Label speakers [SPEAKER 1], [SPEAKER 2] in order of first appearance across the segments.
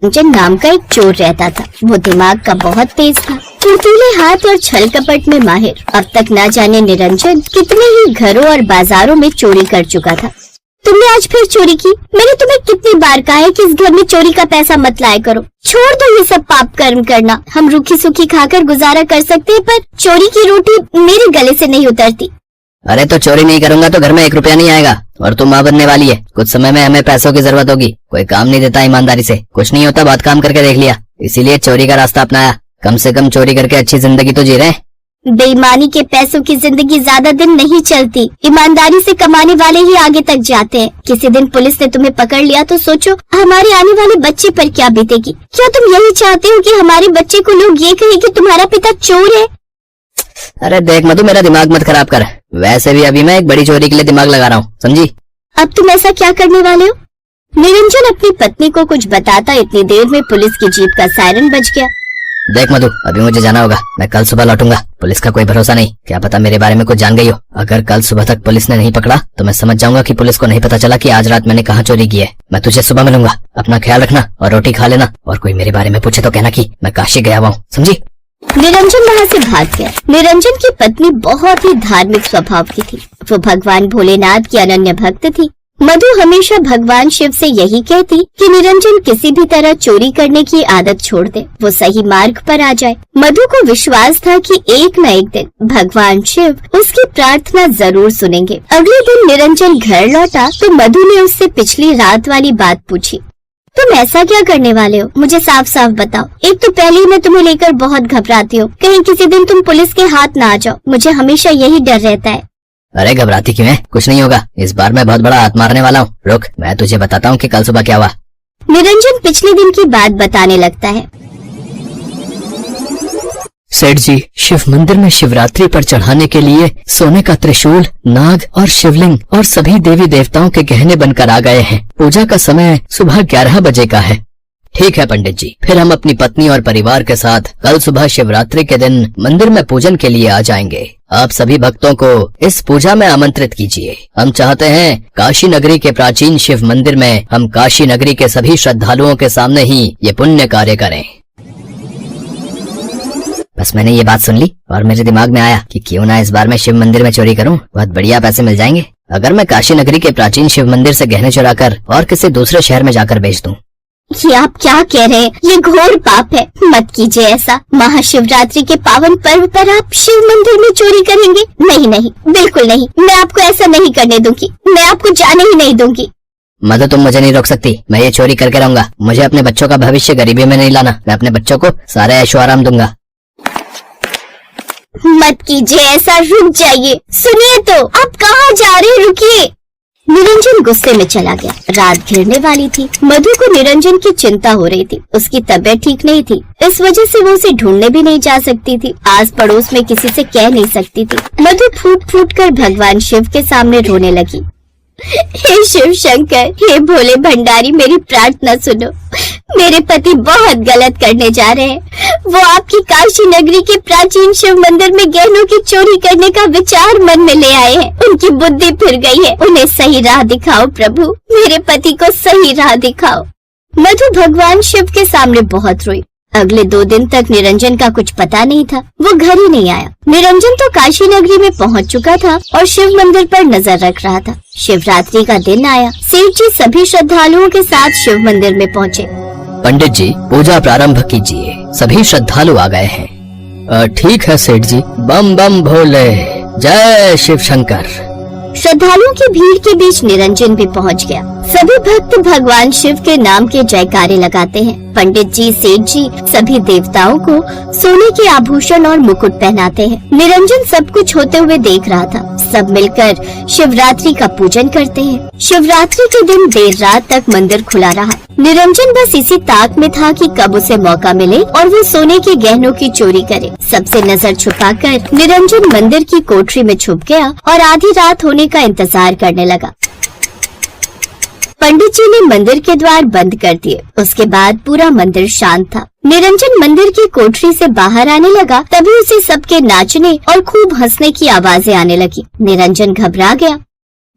[SPEAKER 1] निरंजन नाम का एक चोर रहता था। वो दिमाग का बहुत तेज था, फुर्तीले हाथ और छल कपट में माहिर। अब तक न जाने निरंजन कितने ही घरों और बाजारों में चोरी कर चुका था। तुमने आज फिर चोरी की? मैंने तुम्हें कितनी बार कहा है कि इस घर में चोरी का पैसा मत लाया करो। छोड़ दो ये सब पाप कर्म करना। हम रूखी सूखी खाकर गुजारा कर सकते हैं, पर चोरी की रोटी मेरे गले से नहीं उतरती।
[SPEAKER 2] अरे तो चोरी नहीं करूंगा तो घर में 1 रुपया नहीं आएगा, और तुम माँ बनने वाली है। कुछ समय में हमें पैसों की जरूरत होगी। कोई काम नहीं देता ईमानदारी से, कुछ नहीं होता बहुत काम करके देख लिया, इसीलिए चोरी का रास्ता अपनाया। कम से कम चोरी करके अच्छी जिंदगी तो जी रहे हैं।
[SPEAKER 1] बेईमानी के पैसों की जिंदगी ज्यादा दिन नहीं चलती। ईमानदारी से कमाने वाले ही आगे तक जाते हैं। किसी दिन पुलिस ने तुम्हें पकड़ लिया तो सोचो हमारे आने वाले बच्चे पर क्या बीतेगी। क्या तुम यही चाहते हो कि हमारे बच्चे को लोग ये कहे कि तुम्हारा पिता चोर है?
[SPEAKER 2] अरे देख मधु, मेरा दिमाग मत खराब कर। वैसे भी अभी मैं एक बड़ी चोरी के लिए दिमाग लगा रहा हूँ, समझी?
[SPEAKER 1] अब तुम ऐसा क्या करने वाले हो? निरंजन अपनी पत्नी को कुछ बताता इतनी देर में पुलिस की जीप का सायरन बज गया।
[SPEAKER 2] देख मधु, अभी मुझे जाना होगा, मैं कल सुबह लौटूंगा। पुलिस का कोई भरोसा नहीं, क्या पता मेरे बारे में कुछ जान गई हो। अगर कल सुबह तक पुलिस ने नहीं पकड़ा तो मैं समझ जाऊंगा कि पुलिस को नहीं पता चला कि आज रात मैंने कहाँ चोरी की है। मैं तुझे सुबह मिलूंगा, अपना ख्याल रखना और रोटी खा लेना, और कोई मेरे बारे में पूछे तो कहना कि मैं काशी गया हुआ हूँ, समझी?
[SPEAKER 1] निरंजन वहाँ से भाग गया। निरंजन की पत्नी बहुत ही धार्मिक स्वभाव की थी। वो भगवान भोलेनाथ की अनन्य भक्त थी। मधु हमेशा भगवान शिव से यही कहती कि निरंजन किसी भी तरह चोरी करने की आदत छोड़ दे, वो सही मार्ग पर आ जाए। मधु को विश्वास था कि एक न एक दिन भगवान शिव उसकी प्रार्थना जरूर सुनेंगे। अगले दिन निरंजन घर लौटा तो मधु ने उससे पिछली रात वाली बात पूछी। तुम ऐसा क्या करने वाले हो? मुझे साफ साफ बताओ। एक तो पहले ही मैं तुम्हें लेकर बहुत घबराती हूँ, कहीं किसी दिन तुम पुलिस के हाथ ना आ जाओ। मुझे हमेशा यही डर रहता है।
[SPEAKER 2] अरे घबराती क्यों है? कुछ नहीं होगा। इस बार मैं बहुत बड़ा हाथ मारने वाला हूँ। रुक, मैं तुझे बताता हूँ कि कल सुबह क्या हुआ।
[SPEAKER 1] निरंजन पिछले दिन की बात बताने लगता है।
[SPEAKER 3] सेठ जी, शिव मंदिर में शिवरात्रि पर चढ़ाने के लिए सोने का त्रिशूल, नाग और शिवलिंग और सभी देवी देवताओं के गहने बनकर आ गए हैं। पूजा का समय सुबह 11 बजे का है।
[SPEAKER 2] ठीक है पंडित जी, फिर हम अपनी पत्नी और परिवार के साथ कल सुबह शिवरात्रि के दिन मंदिर में पूजन के लिए आ जाएंगे। आप सभी भक्तों को इस पूजा में आमंत्रित कीजिए। हम चाहते हैं काशी नगरी के प्राचीन शिव मंदिर में हम काशी नगरी के सभी श्रद्धालुओं के सामने ही ये पुण्य कार्य करें। बस मैंने ये बात सुन ली और मेरे दिमाग में आया कि क्यों ना इस बार मैं शिव मंदिर में चोरी करूं, बहुत बढ़िया पैसे मिल जाएंगे। अगर मैं काशी नगरी के प्राचीन शिव मंदिर से गहने चुराकर और किसी दूसरे शहर में जाकर बेच दूं।
[SPEAKER 1] ये आप क्या कह रहे हैं? ये घोर पाप है, मत कीजिए ऐसा। महाशिवरात्रि के पावन पर्व पर आप शिव मंदिर में चोरी करेंगे? नहीं नहीं, बिल्कुल नहीं। मैं आपको ऐसा नहीं करने दूंगी। मैं आपको जाने ही नहीं दूंगी।
[SPEAKER 2] मधु, तुम मुझे नहीं रोक सकती। मैं ये चोरी करके रहूंगा। मुझे अपने बच्चों का भविष्य गरीबी में नहीं लाना। मैं अपने बच्चों को सारे ऐशो आराम दूंगा।
[SPEAKER 1] मत कीजिए ऐसा, रुक जाइए। सुनिए तो, आप कहाँ जा रहे? रुकिए। निरंजन गुस्से में चला गया। रात घिरने वाली थी। मधु को निरंजन की चिंता हो रही थी। उसकी तबीयत ठीक नहीं थी, इस वजह से वो उसे ढूंढने भी नहीं जा सकती थी। आस पड़ोस में किसी से कह नहीं सकती थी। मधु फूट फूट कर भगवान शिव के सामने रोने लगी। हे शिव शंकर, हे भोले भंडारी, मेरी प्रार्थना सुनो। मेरे पति बहुत गलत करने जा रहे हैं। वो आपकी काशी नगरी के प्राचीन शिव मंदिर में गहनों की चोरी करने का विचार मन में ले आए हैं। उनकी बुद्धि फिर गई है। उन्हें सही राह दिखाओ प्रभु, मेरे पति को सही राह दिखाओ। मधु भगवान शिव के सामने बहुत रोई। अगले 2 दिन तक निरंजन का कुछ पता नहीं था। वो घर ही नहीं आया। निरंजन तो काशी नगरी में पहुंच चुका था और शिव मंदिर पर नजर रख रहा था। शिवरात्रि का दिन आया। सेठ जी सभी श्रद्धालुओं के साथ शिव मंदिर में पहुंचे।
[SPEAKER 3] पंडित जी, पूजा प्रारंभ कीजिए। सभी श्रद्धालु आ गए हैं। ठीक है सेठ जी। बम बम भोले, जय शिव शंकर।
[SPEAKER 1] श्रद्धालुओं की भीड़ के बीच निरंजन भी पहुंच गया। सभी भक्त भगवान शिव के नाम के जयकारे लगाते हैं। पंडित जी, सेठ जी सभी देवताओं को सोने के आभूषण और मुकुट पहनाते हैं। निरंजन सब कुछ होते हुए देख रहा था। सब मिलकर शिवरात्रि का पूजन करते हैं। शिवरात्रि के दिन देर रात तक मंदिर खुला रहा। निरंजन बस इसी ताक में था कि कब उसे मौका मिले और वो सोने के गहनों की चोरी करे। सबसे नजर छुपाकर निरंजन मंदिर की कोठरी में छुप गया और आधी रात होने का इंतजार करने लगा। पंडित जी ने मंदिर के द्वार बंद कर दिए। उसके बाद पूरा मंदिर शांत था। निरंजन मंदिर की कोठरी से बाहर आने लगा, तभी उसे सबके नाचने और खूब हंसने की आवाजें आने लगी। निरंजन घबरा गया।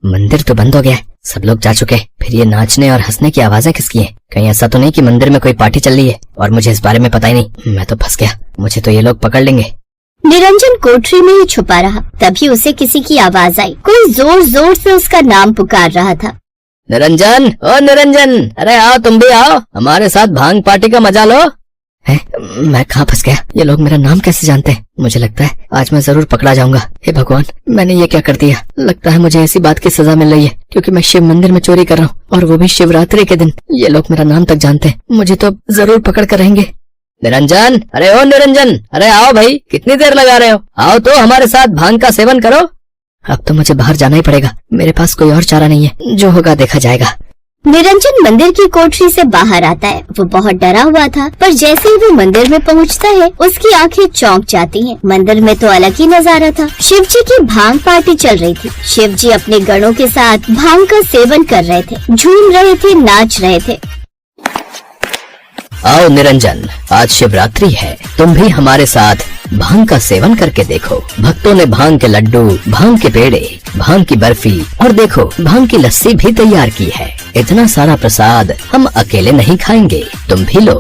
[SPEAKER 2] मंदिर तो बंद हो गया है, सब लोग जा चुके हैं, फिर ये नाचने और हंसने की आवाजें किसकी हैं? कहीं ऐसा तो नहीं कि मंदिर में कोई पार्टी चल रही है और मुझे इस बारे में पता ही नहीं? मैं तो फंस गया, मुझे तो ये लोग पकड़ लेंगे।
[SPEAKER 1] निरंजन कोठरी में ही छुपा रहा, तभी उसे किसी की आवाज आई। कोई जोर जोर से उसका नाम पुकार रहा था।
[SPEAKER 2] निरंजन, ओ निरंजन, अरे आओ, तुम भी आओ, हमारे साथ भांग पार्टी का मजा लो। है? मैं कहाँ फंस गया? ये लोग मेरा नाम कैसे जानते हैं? मुझे लगता है आज मैं जरूर पकड़ा जाऊंगा। हे भगवान, मैंने ये क्या कर दिया? लगता है मुझे ऐसी बात की सजा मिल रही है क्योंकि मैं शिव मंदिर में चोरी कर रहा हूँ, और वो भी शिवरात्रि के दिन। ये लोग मेरा नाम तक जानते हैं, मुझे तो जरूर पकड़ कर रहेंगे। निरंजन, अरे ओ निरंजन, अरे आओ भाई, कितनी देर लगा रहे हो? आओ तो हमारे साथ भांग का सेवन करो। अब तो मुझे बाहर जाना ही पड़ेगा, मेरे पास कोई और चारा नहीं है, जो होगा देखा जाएगा।
[SPEAKER 1] निरंजन मंदिर की कोठरी से बाहर आता है। वो बहुत डरा हुआ था, पर जैसे ही वो मंदिर में पहुंचता है, उसकी आंखें चौंक जाती हैं। मंदिर में तो अलग ही नजारा था। शिव जी की भांग पार्टी चल रही थी। शिव जी अपने गणों के साथ भांग का सेवन कर रहे थे, झूम रहे थे, नाच रहे थे।
[SPEAKER 2] आओ निरंजन, आज शिवरात्रि है, तुम भी हमारे साथ भांग का सेवन करके देखो। भक्तों ने भांग के लड्डू, भांग के पेड़े, भांग की बर्फी और देखो भांग की लस्सी भी तैयार की है। इतना सारा प्रसाद हम अकेले नहीं खाएंगे, तुम भी लो।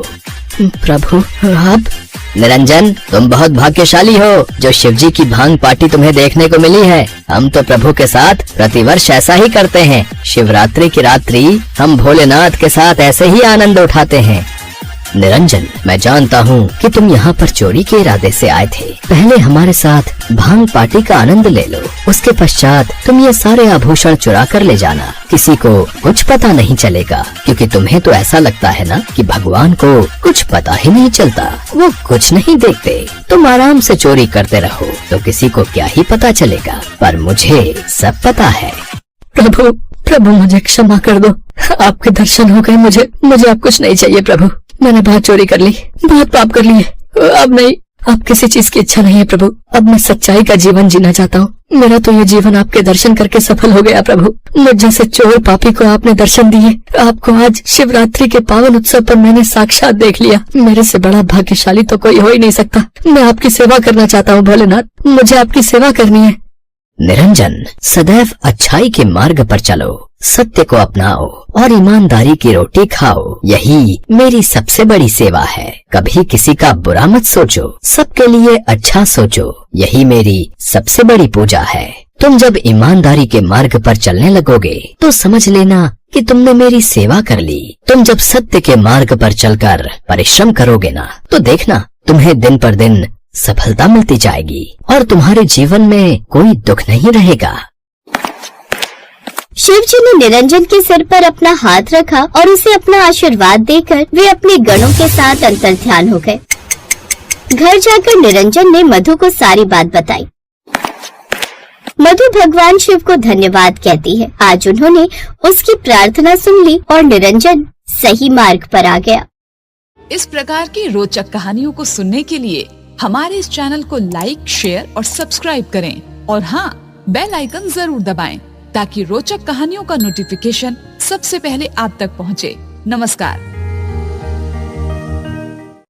[SPEAKER 3] प्रभु, आप?
[SPEAKER 2] निरंजन, तुम बहुत भाग्यशाली हो जो शिव जी की भांग पार्टी तुम्हें देखने को मिली है। हम तो प्रभु के साथ प्रतिवर्ष ऐसा ही करते हैं। शिवरात्रि की रात्रि हम भोलेनाथ के साथ ऐसे ही आनंद उठाते हैं। निरंजन, मैं जानता हूँ कि तुम यहाँ पर चोरी के इरादे से आए थे। पहले हमारे साथ भांग पार्टी का आनंद ले लो, उसके पश्चात तुम ये सारे आभूषण चुरा कर ले जाना। किसी को कुछ पता नहीं चलेगा, क्योंकि तुम्हें तो ऐसा लगता है ना कि भगवान को कुछ पता ही नहीं चलता, वो कुछ नहीं देखते। तुम आराम से चोरी करते रहो तो किसी को क्या ही पता चलेगा, पर मुझे सब पता है।
[SPEAKER 3] प्रभु, प्रभु मुझे क्षमा कर दो, आपके दर्शन हो गए, मुझे अब कुछ नहीं चाहिए प्रभु। मैंने बहुत चोरी कर ली, बहुत पाप कर लिए, अब नहीं, अब किसी चीज की इच्छा नहीं है प्रभु। अब मैं सच्चाई का जीवन जीना चाहता हूँ। मेरा तो ये जीवन आपके दर्शन करके सफल हो गया प्रभु। मुझ जैसे चोर पापी को आपने दर्शन दिए। आपको आज शिवरात्रि के पावन उत्सव पर मैंने साक्षात देख लिया। मेरे से बड़ा भाग्यशाली तो कोई हो ही नहीं सकता। मैं आपकी सेवा करना चाहता हूँ भोलेनाथ, मुझे आपकी सेवा करनी है।
[SPEAKER 2] निरंजन, सदैव अच्छाई के मार्ग पर चलो, सत्य को अपनाओ और ईमानदारी की रोटी खाओ। यही मेरी सबसे बड़ी सेवा है। कभी किसी का बुरा मत सोचो, सबके लिए अच्छा सोचो। यही मेरी सबसे बड़ी पूजा है। तुम जब ईमानदारी के मार्ग पर चलने लगोगे तो समझ लेना कि तुमने मेरी सेवा कर ली। तुम जब सत्य के मार्ग पर चलकर परिश्रम करोगे ना, तो देखना तुम्हें दिन पर दिन सफलता मिलती जाएगी और तुम्हारे जीवन में कोई दुख नहीं रहेगा।
[SPEAKER 1] शिव जी ने निरंजन के सिर पर अपना हाथ रखा और उसे अपना आशीर्वाद देकर वे अपने गणों के साथ अंतर्ध्यान हो गए। घर जाकर निरंजन ने मधु को सारी बात बताई। मधु भगवान शिव को धन्यवाद कहती है। आज उन्होंने उसकी प्रार्थना सुन ली और निरंजन सही मार्ग पर आ गया।
[SPEAKER 4] इस प्रकार की रोचक कहानियों को सुनने के लिए हमारे इस चैनल को लाइक, शेयर और सब्सक्राइब करें और हाँ, बेल आइकन जरूर दबाएं ताकि रोचक कहानियों का नोटिफिकेशन सबसे पहले आप तक पहुंचे। नमस्कार।